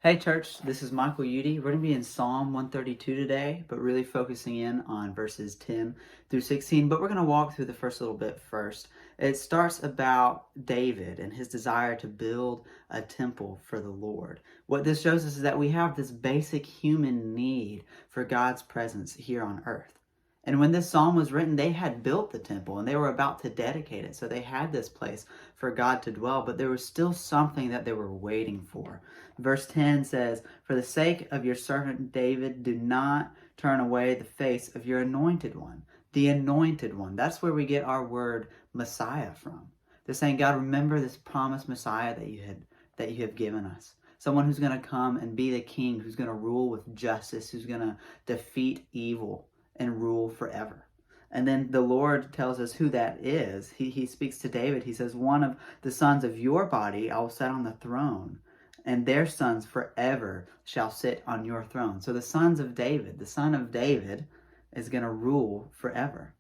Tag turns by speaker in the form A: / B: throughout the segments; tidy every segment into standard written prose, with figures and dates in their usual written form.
A: Hey church, this is Michael Eudy. We're going to be in Psalm 132 today, but really focusing in on verses 10 through 16. But we're going to walk through the first little bit first. It starts about David and his desire to build a temple for the Lord. What this shows us is that we have this basic human need for God's presence here on earth. And when this psalm was written, they had built the temple and they were about to dedicate it. So they had this place for God to dwell, but there was still something that they were waiting for. Verse 10 says, "For the sake of your servant David, do not turn away the face of your anointed one." The anointed one. That's where we get our word Messiah from. They're saying, God, remember this promised Messiah that you have given us. Someone who's going to come and be the king, who's going to rule with justice, who's going to defeat evil and rule forever. And then the Lord tells us who that is. He speaks to David. He says, "One of the sons of your body I will set on the throne, and their sons forever shall sit on your throne." So the sons of David, the son of David, is going to rule forever.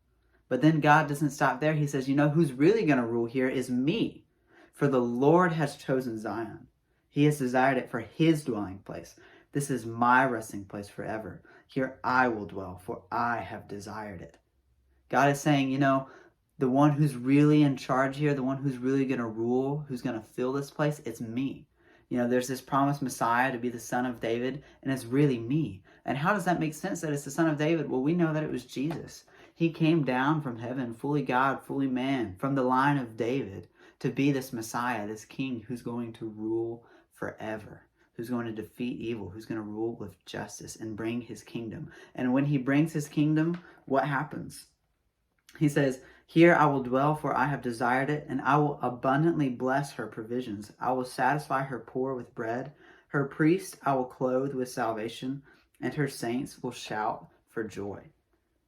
A: But then God doesn't stop there. He says, you know, who's really going to rule here is me. For the Lord has chosen Zion. He has desired it for his dwelling place. This is my resting place forever. Here I will dwell, for I have desired it. God is saying, you know, the one who's really in charge here, the one who's really going to rule, who's going to fill this place, it's me. You know, there's this promised Messiah to be the son of David, and it's really me. And how does that make sense that it's the son of David? Well, we know that it was Jesus. He came down from heaven, fully God, fully man, from the line of David to be this Messiah, this king who's going to rule forever, who's going to defeat evil, who's going to rule with justice and bring his kingdom. And when he brings his kingdom, what happens? He says, "Here I will dwell, for I have desired it, and I will abundantly bless her provisions. I will satisfy her poor with bread. Her priests I will clothe with salvation, and her saints will shout for joy."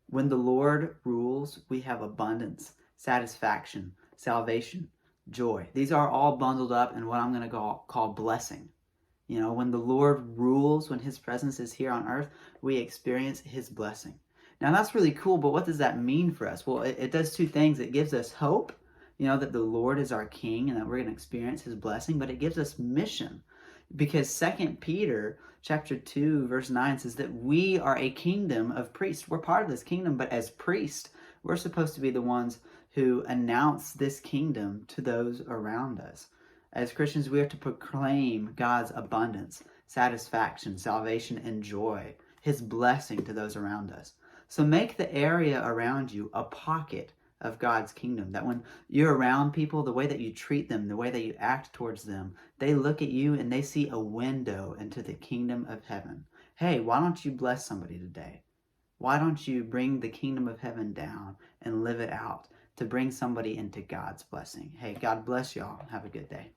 A: When the Lord rules, we have abundance, satisfaction, salvation, joy. These are all bundled up in what I'm going to call blessing. You know, when the Lord rules, when his presence is here on earth, we experience his blessing. Now that's really cool, but what does that mean for us? Well, it does two things. It gives us hope, you know, that the Lord is our king and that we're going to experience his blessing, but it gives us mission. Because 2 Peter chapter 2 verse 9 says that we are a kingdom of priests. We're part of this kingdom, but as priests, we're supposed to be the ones who announce this kingdom to those around us. As Christians, we have to proclaim God's abundance, satisfaction, salvation, and joy, his blessing to those around us. So make the area around you a pocket of God's kingdom, that when you're around people, the way that you treat them, the way that you act towards them, they look at you and they see a window into the kingdom of heaven. Hey, why don't you bless somebody today? Why don't you bring the kingdom of heaven down and live it out to bring somebody into God's blessing? Hey, God bless y'all. Have a good day.